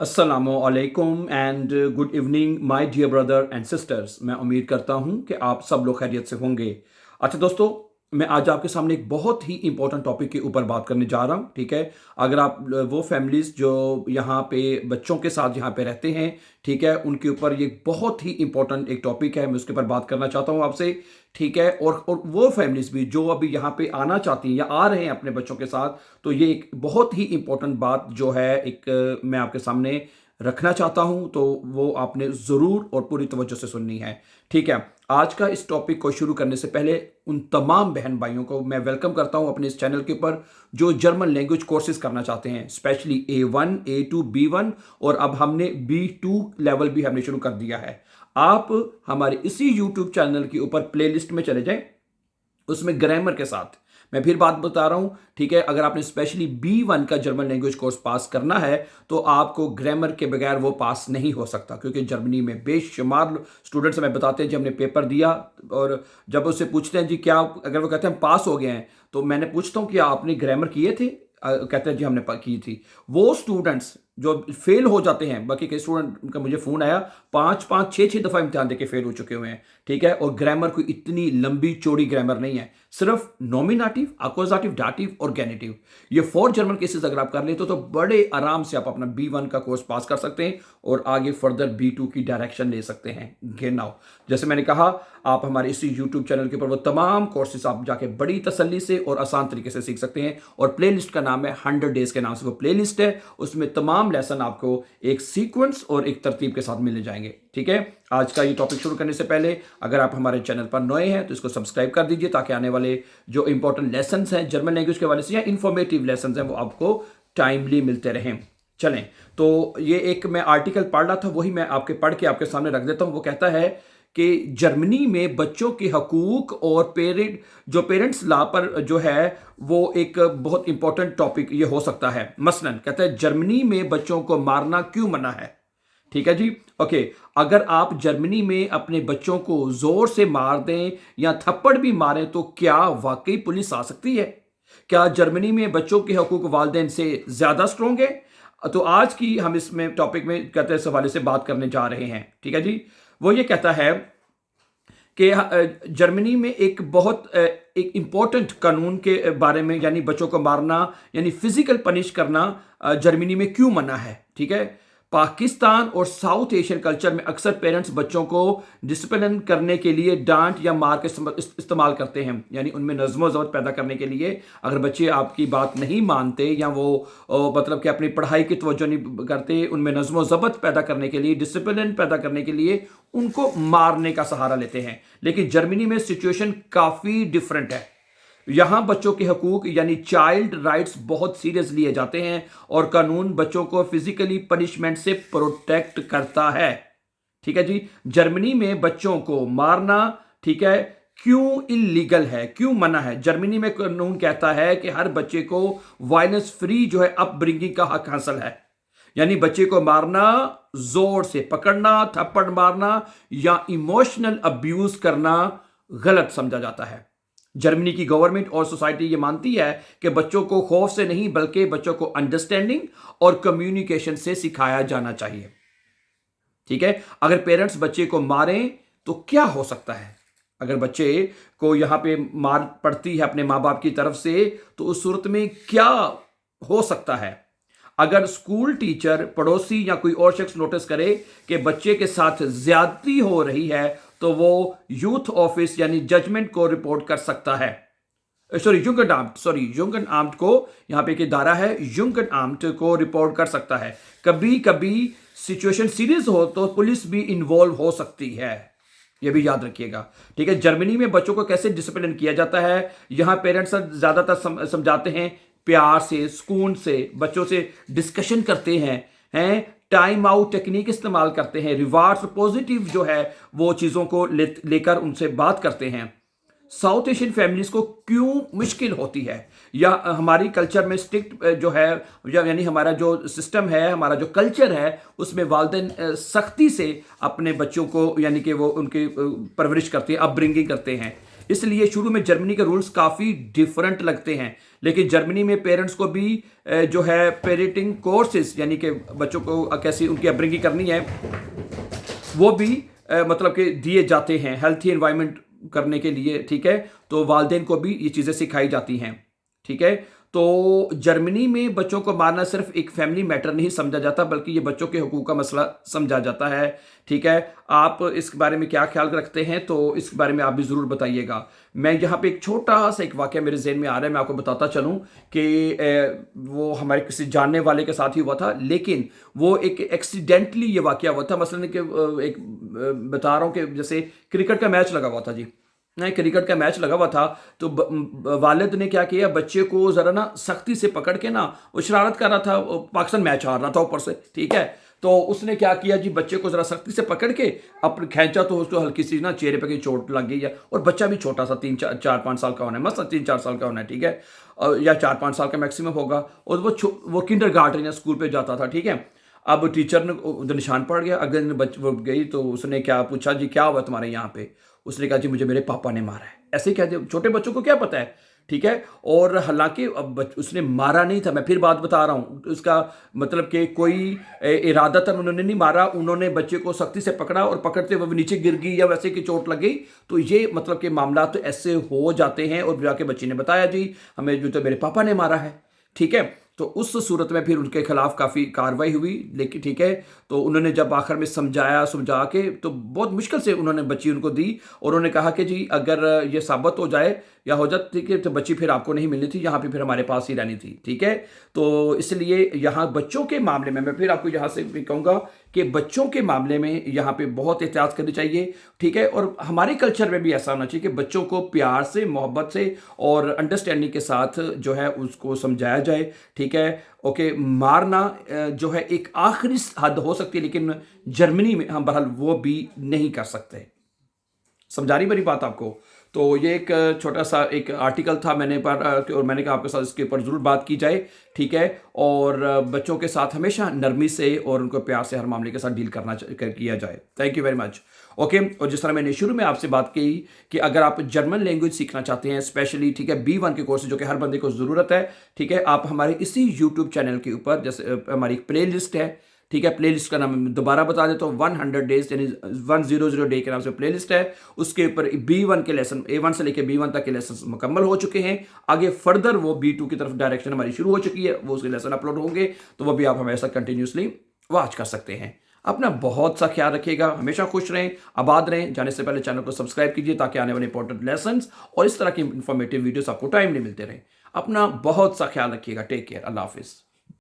अस्सलामुअलैकुम and good evening my dear brother and sisters. मैं उम्मीद करता हूं कि आप सब लोग खैरियत से होंगे। अच्छा दोस्तों, मैं आज आपके सामने एक बहुत ही इंपॉर्टेंट टॉपिक के ऊपर बात करने जा रहा हूं। ठीक है, अगर आप वो फैमिलीज जो यहाँ पे बच्चों के साथ यहाँ पे रहते हैं, ठीक है, उनके ऊपर ये बहुत ही इंपॉर्टेंट एक टॉपिक है। मैं उसके ऊपर बात करना चाहता हूँ आपसे। ठीक है, और वो फैमिलीज भी जो अभी यहाँ पे आना चाहती हैं या आ रहे हैं अपने बच्चों के साथ, तो ये एक बहुत ही इंपॉर्टेंट बात जो है मैं आपके सामने रखना चाहता हूं, तो वो आपने ज़रूर और पूरी तवज्जो से सुननी है। ठीक है, आज का इस टॉपिक को शुरू करने से पहले उन तमाम बहन भाइयों को मैं वेलकम करता हूं अपने इस चैनल के ऊपर जो जर्मन लैंग्वेज कोर्सेज करना चाहते हैं, स्पेशली A1 A2 B1 और अब हमने B2 लेवल भी हमने शुरू कर दिया है। आप हमारे इसी यूट्यूब चैनल के ऊपर प्लेलिस्ट में चले जाएं, उसमें ग्रामर के साथ मैं फिर बात बता रहा हूं। ठीक है, अगर आपने स्पेशली B1 का जर्मन लैंग्वेज कोर्स पास करना है तो आपको ग्रामर के बगैर वो पास नहीं हो सकता, क्योंकि जर्मनी में बेशुमार स्टूडेंट्स हमें बताते हैं जब हमने पेपर दिया और जब उससे पूछते हैं जी क्या, अगर वो कहते हैं हम पास हो गए हैं, तो मैंने पूछता हूं कि आपने ग्रामर किए थे, कहते हैं जी हमने की थी। वो स्टूडेंट्स जो फेल हो जाते हैं, बाकी कई स्टूडेंट का मुझे फोन आया 5-5 6-6 दफा इम्तिहान देके फेल हो चुके हुए हैं। ठीक है, और ग्रामर कोई इतनी लंबी चौड़ी ग्रामर नहीं है, सिर्फ नॉमिनेटिव, अक्वजाटिव, डाटिव और गैनिटिव, ये 4 जर्मन केसेस अगर आप कर लेते हो तो बड़े आराम से आप अपना B1 का कोर्स पास कर सकते हैं और आगे फर्दर B2 की डायरेक्शन ले सकते हैं। नाउ जैसे मैंने कहा, आप हमारे इसी यूट्यूब चैनल के ऊपर वो तमाम कोर्सेज आप जाके बड़ी तसल्ली से और आसान तरीके से सीख सकते हैं, और प्लेलिस्ट का नाम है 100 डेज के नाम से वो प्लेलिस्ट है। उसमें तमाम लेसन आपको एक सीक्वेंस और एक तरतीब के साथ मिल जाएंगे। ठीक है, आज का ये टॉपिक शुरू करने से पहले अगर आप हमारे चैनल पर नए हैं तो इसको सब्सक्राइब कर दीजिए, ताकि आने वाले जो इंपॉर्टेंट लेसन हैं जर्मन लैंग्वेज के वाले से या इंफॉर्मेटिव लेसन हैं वो आपको टाइमली मिलते रहें। चलें, तो ये एक मैं आर्टिकल पढ़ रहा था, वही मैं आपके पढ़ के आपके सामने रख देता हूं। वो कहता है कि जर्मनी में बच्चों के हकूक और पेरेंट्स लॉ पर जो है वो एक बहुत इंपॉर्टेंट टॉपिक ये हो सकता है। मसलन कहता है जर्मनी में बच्चों को मारना क्यों मना है। ठीक है जी, ओके। अगर आप जर्मनी में अपने बच्चों को जोर से मार दें या थप्पड़ भी मारें तो क्या वाकई पुलिस आ सकती है? क्या जर्मनी में बच्चों के हकूक वालिदैन से ज्यादा स्ट्रोंग है? तो आज की हम इसमें टॉपिक में कहते हैं इस हवाले से बात करने जा रहे हैं। ठीक है जी, वो ये कहता है कि जर्मनी में एक बहुत एक इंपॉर्टेंट कानून के बारे में, यानी बच्चों को मारना यानी फिजिकल पनिश करना जर्मनी में क्यों मना है। ठीक है, पाकिस्तान और साउथ एशियन कल्चर में अक्सर पेरेंट्स बच्चों को डिसिप्लिन करने के लिए डांट या मार के इस्तेमाल करते हैं, यानी उनमें नज़्म ज़ब्त पैदा करने के लिए। अगर बच्चे आपकी बात नहीं मानते या वो मतलब कि अपनी पढ़ाई की तवज्जो नहीं करते, उनमें नज़्म ज़ब्त पैदा करने के लिए, डिसिप्लिन पैदा करने के लिए उनको मारने का सहारा लेते हैं। लेकिन जर्मनी में सिचुएशन काफ़ी डिफरेंट है। यहां बच्चों के हकूक यानी चाइल्ड राइट्स बहुत सीरियस लिए जाते हैं और कानून बच्चों को फिजिकली पनिशमेंट से प्रोटेक्ट करता है। ठीक है जी, जर्मनी में बच्चों को मारना, ठीक है, क्यों इलीगल है, क्यों मना है? जर्मनी में कानून कहता है कि हर बच्चे को वायलेंस फ्री जो है अपब्रिंगिंग का हक हासिल है, यानी बच्चे को मारना, जोर से पकड़ना, थप्पड़ मारना या इमोशनल अब्यूज करना गलत समझा जाता है। जर्मनी की गवर्नमेंट और सोसाइटी ये मानती है कि बच्चों को खौफ से नहीं बल्कि बच्चों को अंडरस्टैंडिंग और कम्युनिकेशन से सिखाया जाना चाहिए। ठीक है, अगर पेरेंट्स बच्चे को मारें तो क्या हो सकता है? अगर बच्चे को यहां पे मार पड़ती है अपने मां बाप की तरफ से, तो उस सूरत में क्या हो सकता है? अगर स्कूल टीचर, पड़ोसी या कोई और शख्स नोटिस करे कि बच्चे के साथ ज्यादती हो रही है तो वो यूथ ऑफिस यानी जजमेंट को रिपोर्ट कर सकता है। जुंगन आम्ट को, यहां पे एक इदारा है, जुंगन आम्ट को रिपोर्ट कर सकता है। कभी कभी सिचुएशन सीरियस हो तो पुलिस भी इन्वॉल्व हो सकती है, यह भी याद रखिएगा। ठीक है, जर्मनी में बच्चों को कैसे डिसिप्लिन किया जाता है? यहां पेरेंट्स ज्यादातर समझाते हैं, प्यार से, सुकून से बच्चों से डिस्कशन करते हैं, टाइम आउट टेक्निक इस्तेमाल करते हैं, रिवार्ड्स पॉजिटिव जो है वो चीज़ों को लेकर उनसे बात करते हैं। साउथ एशियन फैमिलीज को क्यों मुश्किल होती है, या हमारी कल्चर में स्ट्रिक्ट जो है, यानी हमारा जो सिस्टम है, हमारा जो कल्चर है, उसमें वालिदैन सख्ती से अपने बच्चों को यानी कि वो उनकी परवरिश करते हैं, अपब्रिंगिंग करते हैं। इसलिए शुरू में जर्मनी के रूल्स काफ़ी डिफरेंट लगते हैं, लेकिन जर्मनी में पेरेंट्स को भी जो है पेरेंटिंग कोर्सेज, यानी कि बच्चों को कैसी उनकी अपब्रिंगिंग करनी है, वो भी मतलब कि दिए जाते हैं हेल्थी एनवायरनमेंट करने के लिए, ठीक है। तो वालिदैन को भी ये चीज़ें सिखाई जाती हैं, ठीक है। तो जर्मनी में बच्चों को मारना सिर्फ एक फैमिली मैटर नहीं समझा जाता, बल्कि ये बच्चों के हकूक़ का मसला समझा जाता है, ठीक है। आप इस बारे में क्या ख्याल रखते हैं, तो इस बारे में आप भी ज़रूर बताइएगा। मैं यहाँ पे एक छोटा सा एक वाक़या मेरे जहन में आ रहा है, मैं आपको बताता चलूँ कि वो हमारे किसी जानने वाले के साथ ही हुआ था, लेकिन वो एक एक्सीडेंटली ये वाक़या हुआ था। मसलन कि एक बता रहा हूँ कि जैसे क्रिकेट का मैच लगा हुआ था जी, नहीं, क्रिकेट का मैच लगा हुआ था, तो वालिद ने क्या किया, बच्चे को ज़रा ना सख्ती से पकड़ के ना, वो शरारत कर रहा था, पाकिस्तान मैच हार रहा था ऊपर से, ठीक है। तो उसने क्या किया जी, बच्चे को ज़रा सख्ती से पकड़ के अपने खींचा, तो उसको हल्की सी ना चेहरे पे की चोट लग गई है। और बच्चा भी छोटा सा 3-4-5 साल का होना है, मसलन 3-4 साल का होना है, ठीक है, या 4-5 साल का मैक्सिमम होगा। और वो किंडरगार्टन या स्कूल पर जाता था, ठीक है। अब टीचर ने उधर निशान पड़ गया, अगले दिन वो गई, तो उसने क्या पूछा जी, क्या हुआ तुम्हारे यहाँ पे? उसने कहा जी, मुझे मेरे पापा ने मारा है। ऐसे ही कह दिया, छोटे बच्चों को क्या पता है, ठीक है। और हालांकि अब उसने मारा नहीं था, मैं फिर बात बता रहा हूँ, उसका मतलब कि कोई इरादतन उन्होंने नहीं मारा, उन्होंने बच्चे को सख्ती से पकड़ा और पकड़ते हुए नीचे गिर गई या वैसे की चोट लग गई। तो ये मतलब कि मामला तो ऐसे हो जाते हैं। और जाके बच्ची ने बताया जी, हमें जो तो मेरे पापा ने मारा है, ठीक है। तो उस सूरत में फिर उनके खिलाफ काफ़ी कार्रवाई हुई, लेकिन ठीक है। तो उन्होंने जब आखिर में समझा के, तो बहुत मुश्किल से उन्होंने बच्ची उनको दी, और उन्होंने कहा कि जी अगर ये साबित हो जाए या हो जाती, ठीक है, तो बच्ची फिर आपको नहीं मिलनी थी, यहाँ पे फिर हमारे पास ही रहनी थी, ठीक है। तो इसलिए यहाँ बच्चों के मामले में मैं फिर आपको यहाँ से भी कहूँगा कि बच्चों के मामले में यहाँ पे बहुत एहतियात करनी चाहिए, ठीक है। और हमारे कल्चर में भी ऐसा होना चाहिए कि बच्चों को प्यार से, मोहब्बत से और अंडरस्टैंडिंग के साथ जो है उसको समझाया जाए, ठीक है। ओके, मारना जो है एक आखिरी हद हो सकती है, लेकिन जर्मनी में हम बहरहाल वो भी नहीं कर सकते। समझा रही मेरी बात आपको? तो ये एक छोटा सा एक आर्टिकल था मैंने पर, और मैंने कहा आपके साथ इसके ऊपर ज़रूर बात की जाए, ठीक है। और बच्चों के साथ हमेशा नरमी से और उनको प्यार से हर मामले के साथ डील किया जाए। Thank you very much. Okay, और जिस तरह मैंने शुरू में आपसे बात की कि अगर आप जर्मन लैंग्वेज सीखना चाहते हैं स्पेशली, ठीक है, B1 के कोर्स जो कि हर बंदे को ज़रूरत है, ठीक है, आप हमारे इसी यूट्यूब चैनल के ऊपर, जैसे हमारी एक प्ले लिस्ट है, ठीक है, प्लेलिस्ट का नाम मैं दोबारा बता देता हूँ, 100 डेज यानी 100 डे के नाम से प्लेलिस्ट है। उसके ऊपर B1 के लेसन, A1 से लेकर B1 तक के लेसन मुकम्मल हो चुके हैं। आगे फर्दर वो B2 की तरफ डायरेक्शन हमारी शुरू हो चुकी है, वो उसके लेसन अपलोड होंगे, तो वो भी आप हमें ऐसा कंटिन्यूसली वॉच कर सकते हैं। अपना बहुत सा ख्याल रखिएगा, हमेशा खुश रहें, आबाद रहें। जाने से पहले चैनल को सब्सक्राइब कीजिए ताकि आने वाले इंपॉर्टेंट लेसन और इस तरह की इंफॉर्मेटिव वीडियोस आपको टाइमली मिलते रहें। अपना बहुत सा ख्याल रखिएगा। टेक केयर, अल्लाह हाफिज़।